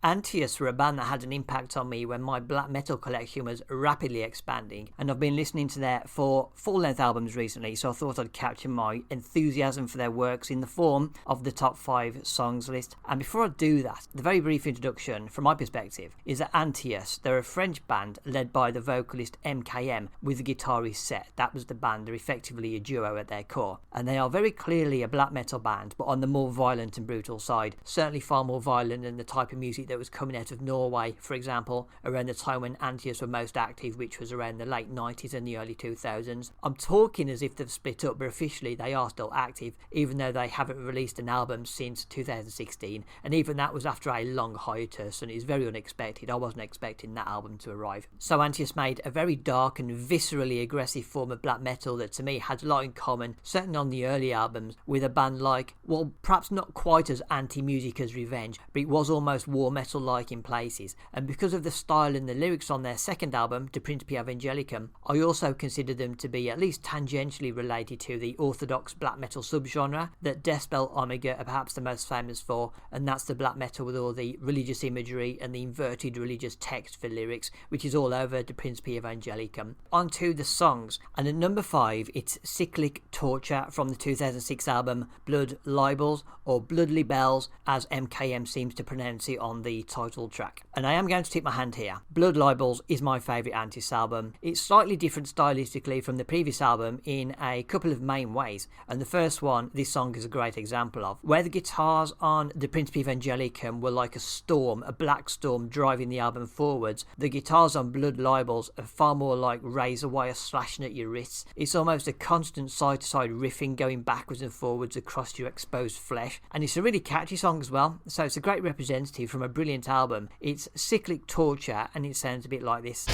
Antaeus were a band that had an impact on me when my black metal collection was rapidly expanding, and I've been listening to their 4 full-length albums recently, so I thought I'd capture my enthusiasm for their works in the form of the top 5 songs list. And before I do that, the very brief introduction from my perspective is that Antaeus, they're a French band led by the vocalist MKM with the guitarist Set. That was the band. They're effectively a duo at their core, and they are very clearly a black metal band, but on the more violent and brutal side, certainly far more violent than the type of music that was coming out of Norway, for example, around the time when Antaeus were most active, which was around the late 90s and the early 2000s. I'm talking as if they've split up, but officially they are still active, even though they haven't released an album since 2016, and even that was after a long hiatus, and it's very unexpected. I wasn't expecting that album to arrive. So Antaeus made a very dark and viscerally aggressive form of black metal that to me had a lot in common, certainly on the early albums, with a band like, well, perhaps not quite as anti-music as Revenge, but it was almost war metal-like in places. And because of the style and the lyrics on their second album, the Principii Evangelikum, I also consider them to be at least tangentially related to the orthodox black metal subgenre that Deathspell Omega are perhaps the most famous for, and that's the black metal with all the religious imagery and the inverted religious text for lyrics, which is all over the Principii Evangelikum. On to the songs, and at number 5 it's Cyklik Torture from the 2006 album Blood Libels, or Blood Libels as MKM seems to pronounce it on the title track. And I am going to tip my hand here. Blood Libels is my favourite Antaeus album. It's slightly different stylistically from the previous album in a couple of main ways, and the first one this song is a great example of. Where the guitars on the Principii Evangelikum were like a storm, a black storm driving the album forwards, the guitars on Blood Libels are far more like razor wire slashing at your wrists. It's almost a constant side-to-side riffing going backwards and forwards across your exposed flesh, and it's a really catchy song as well, so it's a great representative from a brilliant album. It's Cyklik Torture, and it sounds a bit like this.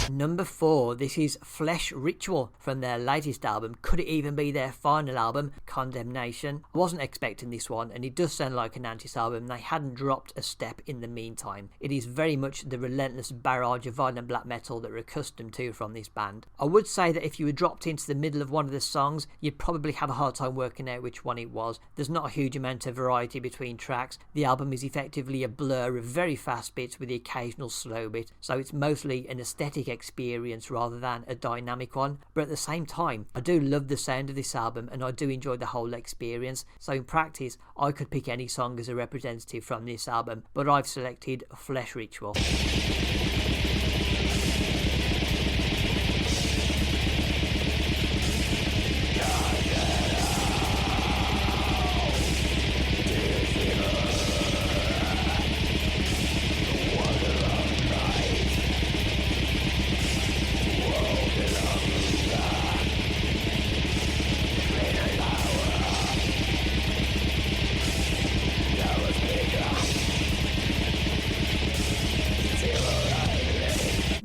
Number 4, this is Flesh Ritual from their latest album. Could it even be their final album, Condemnation? I wasn't expecting this one, and it does sound like an Antaeus album. They hadn't dropped a step in the meantime. It is very much the relentless barrage of violent black metal that we're accustomed to from this band. I would say that if you were dropped into the middle of one of the songs, you'd probably have a hard time working out which one it was. There's not a huge amount of variety between tracks. The album is effectively a blur of very fast bits with the occasional slow bit, so it's mostly an aesthetic experience rather than a dynamic one. But at the same time, I do love the sound of this album, and I do enjoy the whole experience. So in practice, I could pick any song as a representative from this album, but I've selected Flesh Ritual.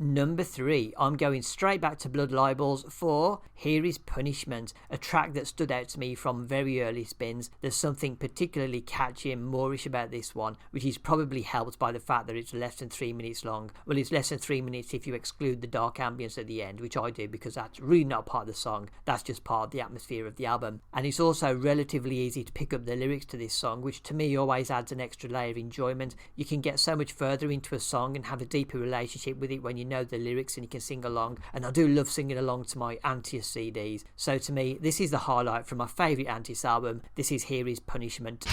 Number 3, I'm going straight back to Blood Libels for Here Is Punishment, a track that stood out to me from very early spins. There's something particularly catchy and moorish about this one, which is probably helped by the fact that it's less than 3 minutes long. Well, it's less than 3 minutes if you exclude the dark ambience at the end, which I do because that's really not part of the song. That's just part of the atmosphere of the album. And it's also relatively easy to pick up the lyrics to this song, which to me always adds an extra layer of enjoyment. You can get so much further into a song and have a deeper relationship with it when you know the lyrics and you can sing along, and I do love singing along to my Antaeus CDs. So to me, this is the highlight from my favourite Antaeus album. This is Here Is Punishment.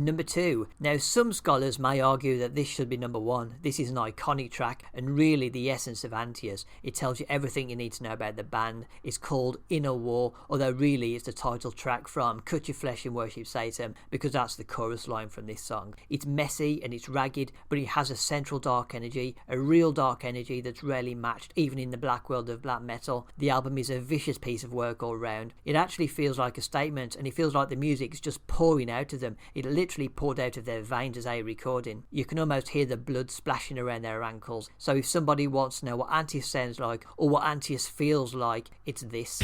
number 2. Now, some scholars may argue that this should be number 1. This is an iconic track and really the essence of Antaeus. It tells you everything you need to know about the band. It's called Inner War, although really it's the title track from Cut Your Flesh and Worship Satan, because that's the chorus line from this song. It's messy and it's ragged, but it has a central dark energy, a real dark energy that's rarely matched even in the black world of black metal. The album is a vicious piece of work all round. It actually feels like a statement, and it feels like the music's just pouring out of them. It literally poured out of their veins as they were recording. You can almost hear the blood splashing around their ankles. So if somebody wants to know what Antaeus sounds like or what Antaeus feels like, it's this.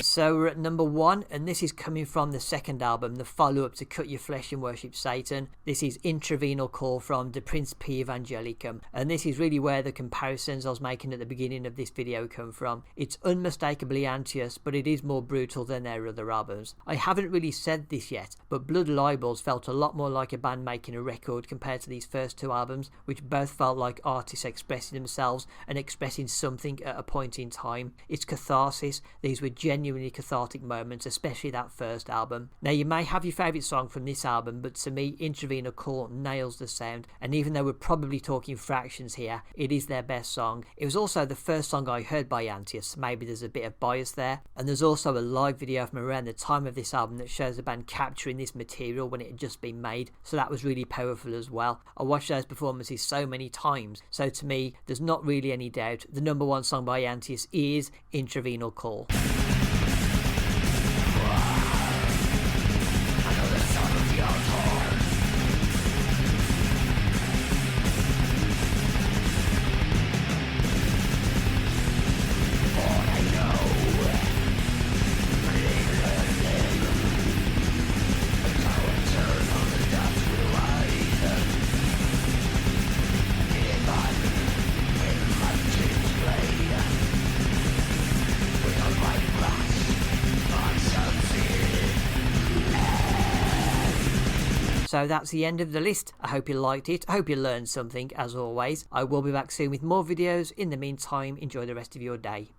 So we're at number 1, and this is coming from the second album, the follow-up to Cut Your Flesh and Worship Satan. This is Intravenal Call from the Principii Evangelikum, and this is really where the comparisons I was making at the beginning of this video come from. It's unmistakably Antaeus, but it is more brutal than their other albums. I haven't really said this yet, but Blood Libels felt a lot more like a band making a record compared to these first 2 albums, which both felt like artists expressing themselves and expressing something at a point in time. It's catharsis. These were genuinely cathartic moments, especially that first album. Now, you may have your favourite song from this album, but to me, Intravenal Call nails the sound, and even though we're probably talking fractions here, it is their best song. It was also the first song I heard by Antaeus. Maybe there's a bit of bias there, and there's also a live video from around the time of this album that shows the band capturing this material when it had just been made, so that was really powerful as well. I watched those performances so many times, so to me, there's not really any doubt the number 1 song by Antaeus is Intravenal Call. So that's the end of the list. I hope you liked it. I hope you learned something, as always. I will be back soon with more videos. In the meantime, enjoy the rest of your day.